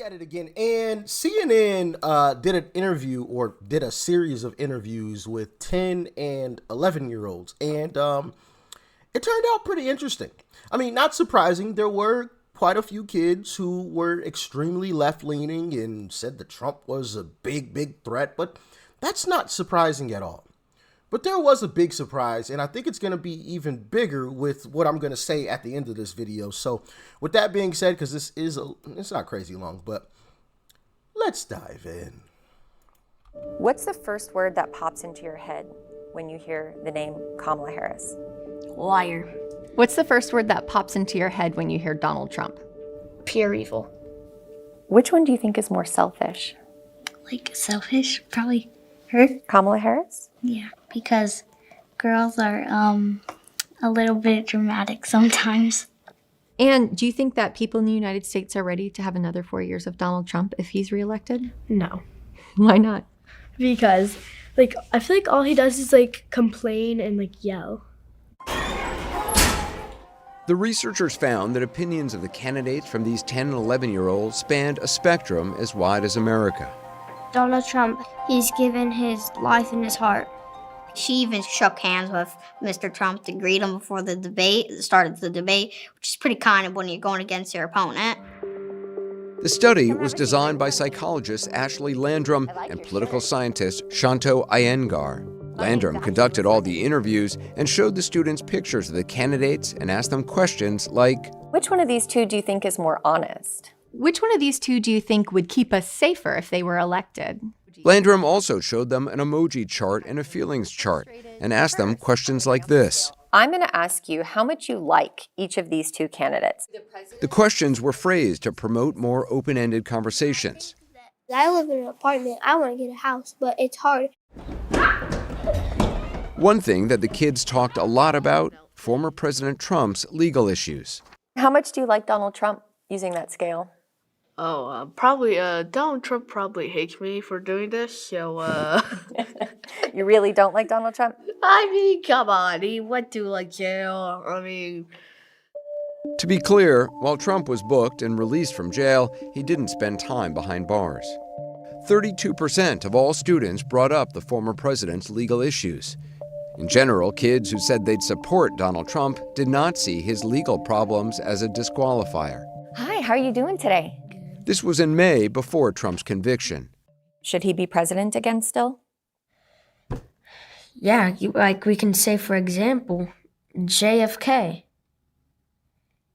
At it again, and CNN did an interview or did a series of interviews with 10 and 11-year-olds, and it turned out pretty interesting. I mean, not surprising, there were quite a few kids who were extremely left-leaning and said that Trump was a big threat, but that's not surprising at all. But there was a big surprise, and I think it's going to be even bigger with what I'm going to say at the end of this video. So with that being said, because it's not crazy long, but let's dive in. What's the first word that pops into your head when you hear the name Kamala Harris? Liar. What's the first word that pops into your head when you hear Donald Trump? Pure evil. Which one do you think is more selfish? Like selfish? Probably her. Kamala Harris? Yeah, because girls are a little bit dramatic sometimes. And do you think that people in the United States are ready to have another 4 years of Donald Trump if he's reelected? No. Why not? Because, like, I feel like all he does is, like, complain and, like, yell. The researchers found that opinions of the candidates from these 10 and 11-year-olds spanned a spectrum as wide as America. Donald Trump, he's given his life and his heart. She even shook hands with Mr. Trump to greet him before the debate, started the debate, which is pretty kind of when you're going against your opponent. The study was designed by psychologist Ashley Landrum and political scientist Shanto Iyengar. Landrum conducted all the interviews and showed the students pictures of the candidates and asked them questions like, Which one of these two do you think is more honest? Which one of these two do you think would keep us safer if they were elected? Landrum also showed them an emoji chart and a feelings chart and asked them questions like this. I'm going to ask you how much you like each of these two candidates. The questions were phrased to promote more open-ended conversations. I live in an apartment. I want to get a house, but it's hard. One thing that the kids talked a lot about, former President Trump's legal issues. How much do you like Donald Trump using that scale? Probably, Donald Trump probably hates me for doing this, so, You really don't like Donald Trump? I mean, come on, he went to, like, jail, I mean... To be clear, while Trump was booked and released from jail, he didn't spend time behind bars. 32% of all students brought up the former president's legal issues. In general, kids who said they'd support Donald Trump did not see his legal problems as a disqualifier. Hi, how are you doing today? This was in May before Trump's conviction. Should he be president again still? Yeah, we can say, for example, JFK.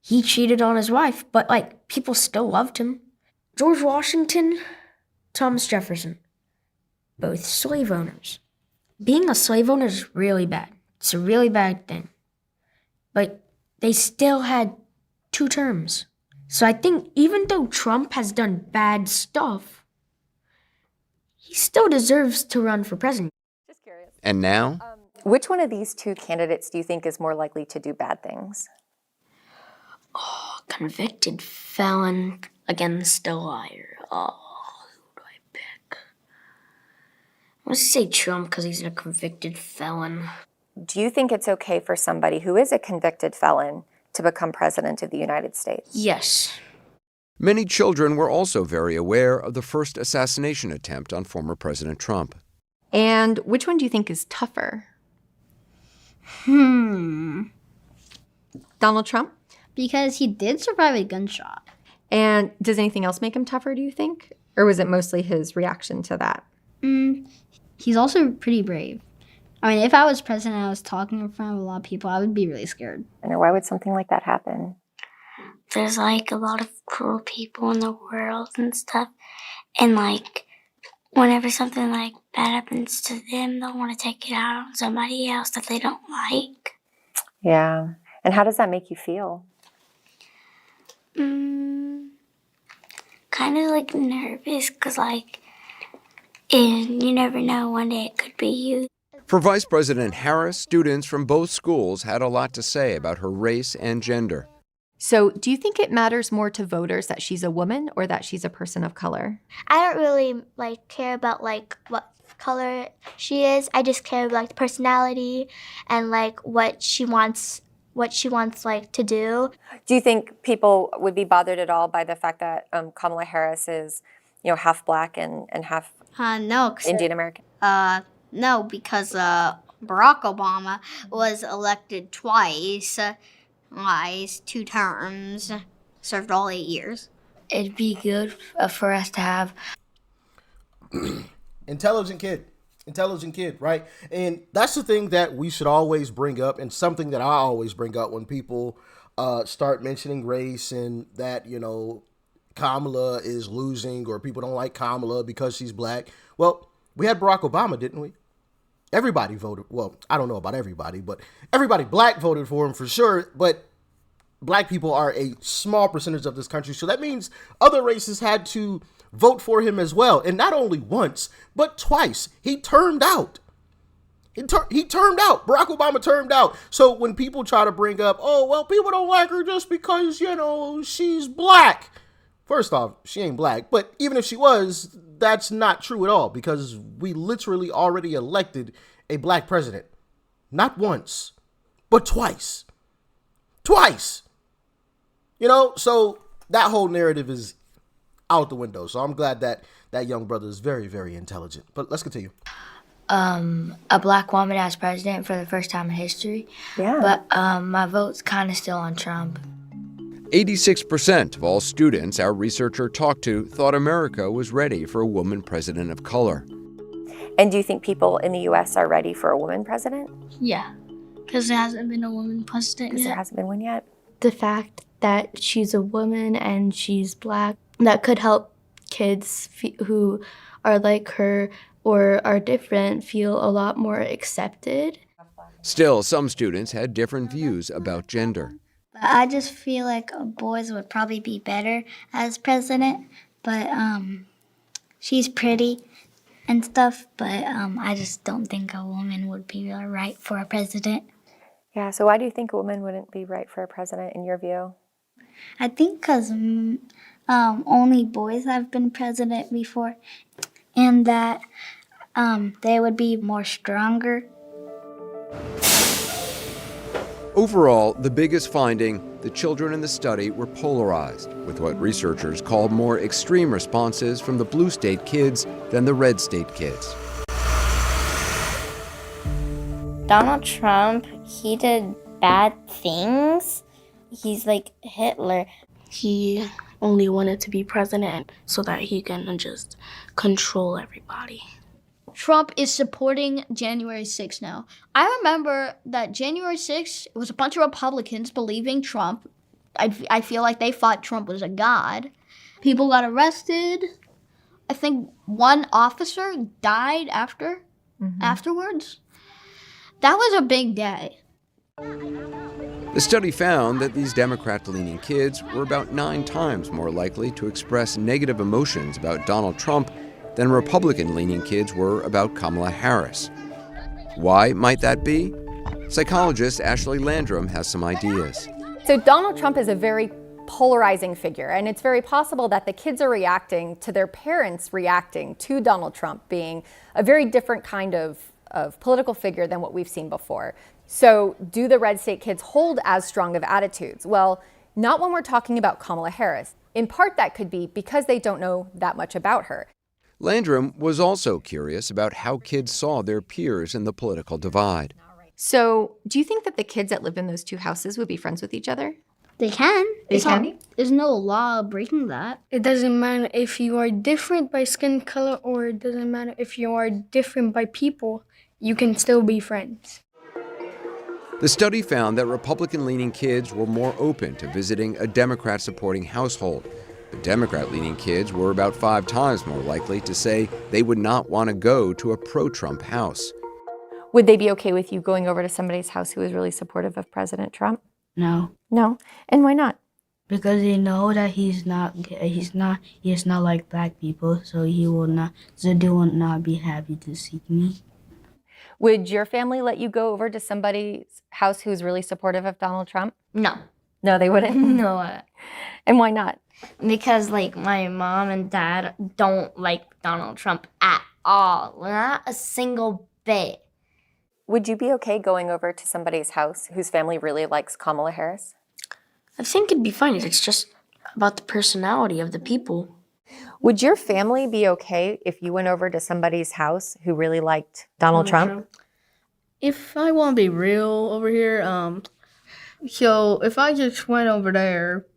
He cheated on his wife, but, people still loved him. George Washington, Thomas Jefferson, both slave owners. Being a slave owner is really bad. It's a really bad thing. But they still had 2 terms. So I think even though Trump has done bad stuff, he still deserves to run for president. Just curious. And now? Which one of these two candidates do you think is more likely to do bad things? Oh, convicted felon against a liar. Oh, who do I pick? I'm gonna say Trump because he's a convicted felon. Do you think it's okay for somebody who is a convicted felon to become president of the United States? Yes. Many children were also very aware of the first assassination attempt on former President Trump. And which one do you think is tougher? Hmm. Donald Trump? Because he did survive a gunshot. And does anything else make him tougher, do you think? Or was it mostly his reaction to that? He's also pretty brave. I mean, if I was president and I was talking in front of a lot of people, I would be really scared. And why would something like that happen? There's, a lot of cruel people in the world and stuff. And, whenever something, bad happens to them, they'll want to take it out on somebody else that they don't like. Yeah. And how does that make you feel? Kind of, nervous, because, and you never know, one day it could be you. For Vice President Harris, students from both schools had a lot to say about her race and gender. So do you think it matters more to voters that she's a woman or that she's a person of color? I don't really care about what color she is. I just care about the personality and what she wants what she wants like to do. Do you think people would be bothered at all by the fact that Kamala Harris is, half black and half No, Indian American? no, because Barack Obama was elected twice, 2 terms, served all 8 years. It'd be good for us to have Intelligent kid, right? And that's the thing that we should always bring up, and something that I always bring up when people start mentioning race and that, Kamala is losing or people don't like Kamala because she's black. Well, we had Barack Obama, didn't we? Everybody voted. Well, I don't know about everybody, but everybody black voted for him for sure. But black people are a small percentage of this country. So that means other races had to vote for him as well. And not only once, but twice. He turned out. He turned out. Barack Obama turned out. So when people try to bring up, oh, well, people don't like her just because, she's black. First off, she ain't black. But even if she was, that's not true at all, because we literally already elected a black president. Not once, but twice. Twice. So that whole narrative is out the window. So I'm glad that that young brother is very, very intelligent. But let's continue. a black woman as president for the first time in history. Yeah. But my vote's kind of still on Trump. 86% of all students our researcher talked to thought America was ready for a woman president of color. And do you think people in the U.S. are ready for a woman president? Yeah, because there hasn't been a woman president Because yet. there hasn't been one yet. The fact that she's a woman and she's black, that could help kids who are like her or are different feel a lot more accepted. Still, some students had different views about gender. I just feel like boys would probably be better as president, but she's pretty and stuff, but I just don't think a woman would be right for a president. Yeah, so why do you think a woman wouldn't be right for a president in your view? I think because only boys have been president before, and that they would be more stronger. Overall, the biggest finding, the children in the study were polarized, with what researchers call more extreme responses from the blue state kids than the red state kids. Donald Trump, he did bad things. He's like Hitler. He only wanted to be president so that he can just control everybody. Trump is supporting January 6th now. I remember that January 6th, it was a bunch of Republicans believing Trump. I feel like they thought Trump was a god. People got arrested. I think one officer died afterwards. That was a big day. The study found that these Democrat-leaning kids were about 9 times more likely to express negative emotions about Donald Trump than Republican-leaning kids were about Kamala Harris. Why might that be? Psychologist Ashley Landrum has some ideas. So Donald Trump is a very polarizing figure, and it's very possible that the kids are reacting to their parents reacting to Donald Trump being a very different kind of political figure than what we've seen before. So do the red state kids hold as strong of attitudes? Well, not when we're talking about Kamala Harris. In part, that could be because they don't know that much about her. Landrum was also curious about how kids saw their peers in the political divide. So, do you think that the kids that live in those 2 houses would be friends with each other? They can. They can? There's no law breaking that. It doesn't matter if you are different by skin color, or it doesn't matter if you are different by people, you can still be friends. The study found that Republican-leaning kids were more open to visiting a Democrat-supporting household. But Democrat-leaning kids were about 5 times more likely to say they would not want to go to a pro-Trump house. Would they be okay with you going over to somebody's house who is really supportive of President Trump? No, No? And why not? because they know that he's not like black people, so they will not be happy to see me. Would your family let you go over to somebody's house who's really supportive of Donald Trump? No. No, they wouldn't? No. And why not? Because, like, my mom and dad don't like Donald Trump at all. Not a single bit. Would you be okay going over to somebody's house whose family really likes Kamala Harris? I think it'd be fine. It's just about the personality of the people. Would your family be okay if you went over to somebody's house who really liked Donald Trump? If I want to be real over here, so if I just went over there,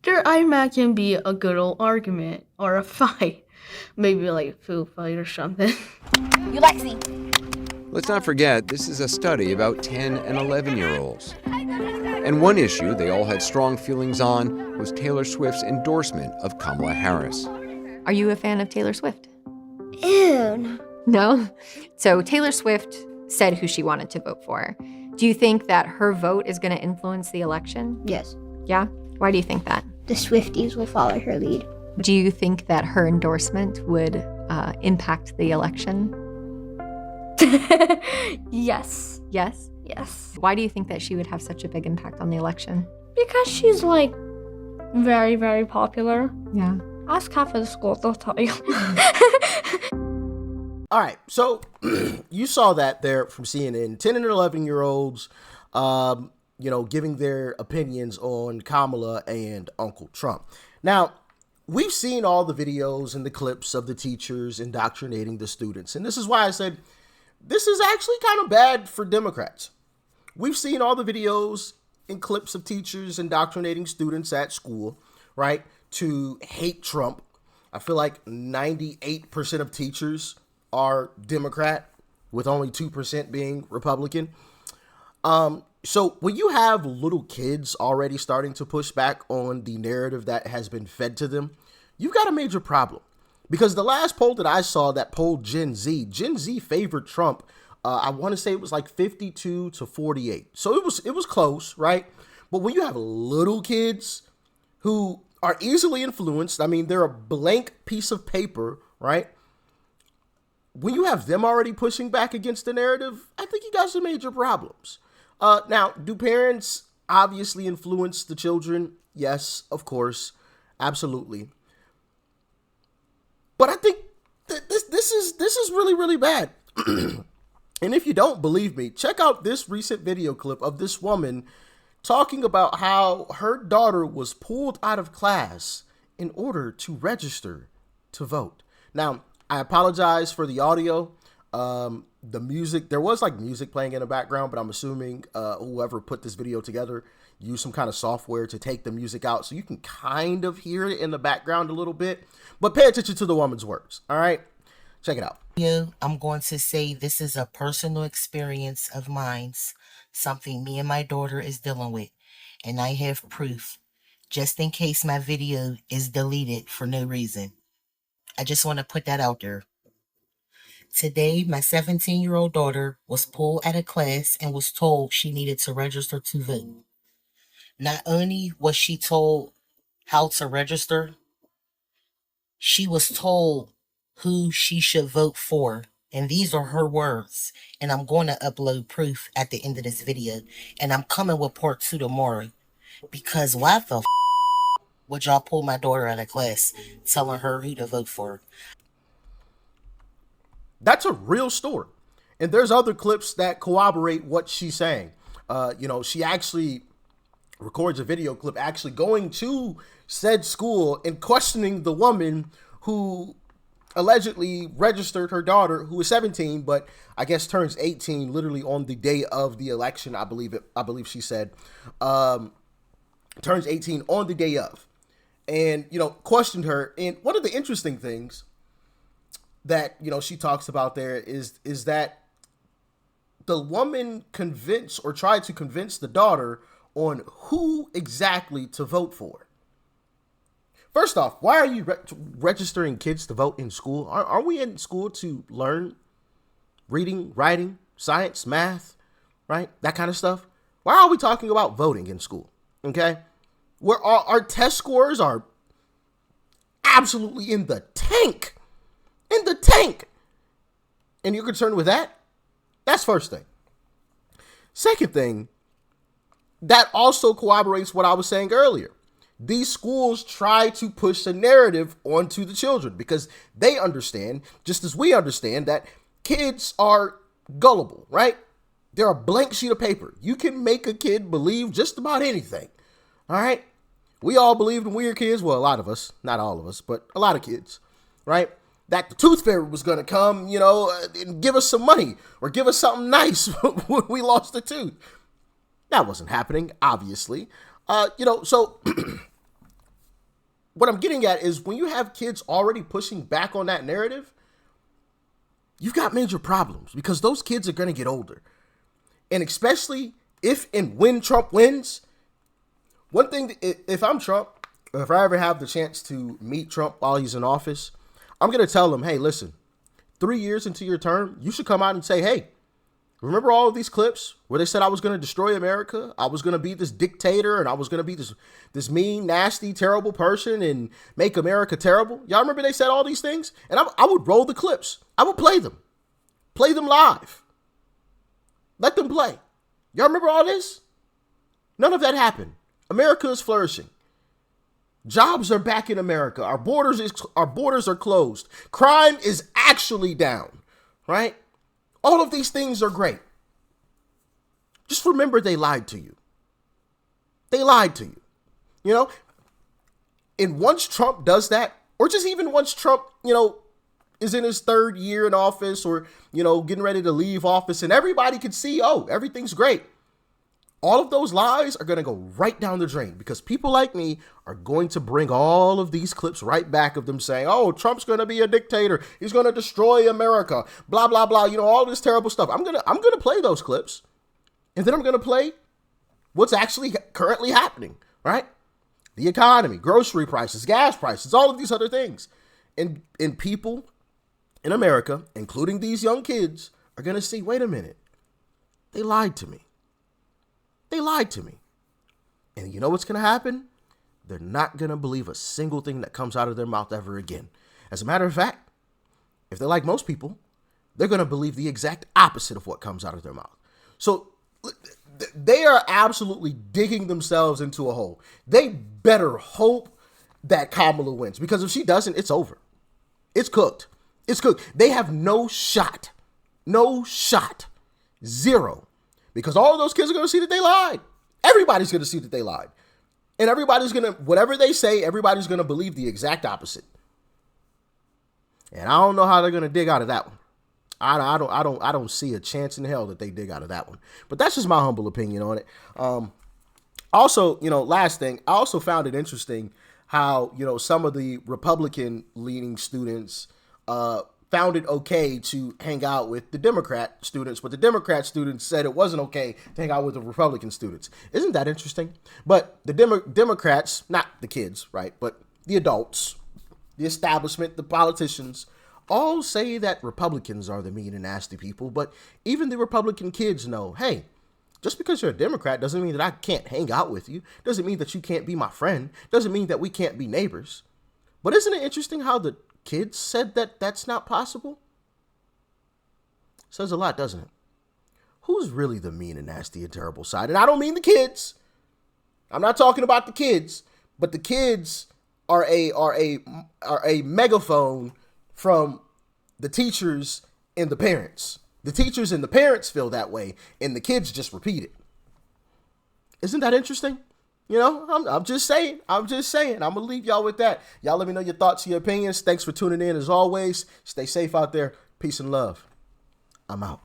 I imagine be a good old argument or a fight, maybe like a food fight or something. You Lexi. Let's not forget, this is a study about 10 and 11-year-olds. And one issue they all had strong feelings on was Taylor Swift's endorsement of Kamala Harris. Are you a fan of Taylor Swift? Ew. No? So Taylor Swift said who she wanted to vote for. Do you think that her vote is going to influence the election? Yes. Yeah? Why do you think that? The Swifties will follow her lead. Do you think that her endorsement would impact the election? Yes. Yes? Yes. Why do you think that she would have such a big impact on the election? Because she's like very, very popular. Yeah. Ask half of the school, they'll tell you. All right, so you saw that there from CNN, 10 and 11-year-olds, giving their opinions on Kamala and Uncle Trump. Now, we've seen all the videos and the clips of the teachers indoctrinating the students, and this is why I said this is actually kind of bad for Democrats. We've seen all the videos and clips of teachers indoctrinating students at school, right, to hate Trump. I feel like 98% of teachers are Democrat, with only 2% being Republican. So when you have little kids already starting to push back on the narrative that has been fed to them, you've got a major problem. Because the last poll that I saw that polled Gen Z favored Trump. I want to say it was like 52 to 48. So it was close, right? But when you have little kids who are easily influenced, I mean, they're a blank piece of paper, right? When you have them already pushing back against the narrative, I think you got some major problems. Now, do parents obviously influence the children? Yes, of course, absolutely. But I think that this is really, really bad. And if you don't believe me, check out this recent video clip of this woman talking about how her daughter was pulled out of class in order to register to vote. Now, I apologize for the audio. The music, there was like music playing in the background, but I'm assuming whoever put this video together used some kind of software to take the music out so you can kind of hear it in the background a little bit. But pay attention to the woman's words, all right? Check it out. I'm going to say this is a personal experience of mine, something me and my daughter is dealing with, and I have proof, just in case my video is deleted for no reason. I just want to put that out there. Today, my 17-year-old daughter was pulled out of class and was told she needed to register to vote. Not only was she told how to register, she was told who she should vote for. And these are her words. And I'm going to upload proof at the end of this video. And I'm coming with part 2 tomorrow. Because why the would y'all pull my daughter out of class telling her who to vote for? That's a real story. And there's other clips that corroborate what she's saying. She actually records a video clip actually going to said school and questioning the woman who allegedly registered her daughter, who is 17, but I guess turns 18 literally on the day of the election. I believe she said, turns 18 on the day of, and, questioned her. And one of the interesting things that, she talks about there is that the woman tried to convince the daughter on who exactly to vote for. First off, why are you registering kids to vote in school? Are we in school to learn reading, writing, science, math, right? That kind of stuff. Why are we talking about voting in school? Okay? Where our test scores are absolutely in the tank. In the tank. And you're concerned with that? That's first thing. Second thing, that also corroborates what I was saying earlier. These schools try to push the narrative onto the children because they understand, just as we understand, that kids are gullible, right? They're a blank sheet of paper. You can make a kid believe just about anything. All right? We all believed in weird kids. Well, a lot of us, not all of us, but a lot of kids, right? That the tooth fairy was going to come, and give us some money or give us something nice when we lost a tooth. That wasn't happening, obviously. So what I'm getting at is when you have kids already pushing back on that narrative, you've got major problems because those kids are going to get older. And especially if and when Trump wins, one thing, if I'm Trump, or if I ever have the chance to meet Trump while he's in office, I'm going to tell him, hey, listen, 3 years into your term, you should come out and say, hey, remember all of these clips where they said I was going to destroy America? I was going to be this dictator and I was going to be this mean, nasty, terrible person and make America terrible. Y'all remember they said all these things? And I would roll the clips. I would play them live. Let them play. Y'all remember all this? None of that happened. America is flourishing. Jobs are back in America. Our borders are closed. Crime is actually down, right? All of these things are great. Just remember they lied to you. They lied to you, And once Trump does that, or just even once Trump, is in his third year in office or, getting ready to leave office and everybody can see, oh, everything's great. All of those lies are going to go right down the drain because people like me are going to bring all of these clips right back of them saying, oh, Trump's going to be a dictator. He's going to destroy America, blah, blah, blah. All this terrible stuff. I'm going to play those clips and then I'm going to play what's actually currently happening, right? The economy, grocery prices, gas prices, all of these other things. And people in America, including these young kids, are going to see, wait a minute, they lied to me. They lied to me. And you know what's going to happen? They're not going to believe a single thing that comes out of their mouth ever again. As a matter of fact, if they're like most people, they're going to believe the exact opposite of what comes out of their mouth. So they are absolutely digging themselves into a hole. They better hope that Kamala wins because if she doesn't, it's over. It's cooked. It's cooked. They have no shot. No shot. Zero. Because all of those kids are going to see that they lied. Everybody's going to see that they lied. And everybody's going to, whatever they say, everybody's going to believe the exact opposite. And I don't know how they're going to dig out of that one. I don't see a chance in hell that they dig out of that one. But that's just my humble opinion on it. Also, last thing, I also found it interesting how, some of the Republican leaning students found it okay to hang out with the Democrat students, but the Democrat students said it wasn't okay to hang out with the Republican students. Isn't that interesting? But the Democrats, not the kids, right, but the adults, the establishment, the politicians, all say that Republicans are the mean and nasty people, but even the Republican kids know, hey, just because you're a Democrat doesn't mean that I can't hang out with you, doesn't mean that you can't be my friend, doesn't mean that we can't be neighbors. But isn't it interesting how the kids said that that's not possible? Says a lot, doesn't it? Who's really the mean and nasty and terrible side? And I don't mean the kids. I'm not talking about the kids, but the kids are a megaphone from the teachers and the parents. The teachers and the parents feel that way, and the kids just repeat it. Isn't that interesting? I'm just saying. I'm going to leave y'all with that. Y'all let me know your thoughts and your opinions. Thanks for tuning in as always. Stay safe out there. Peace and love. I'm out.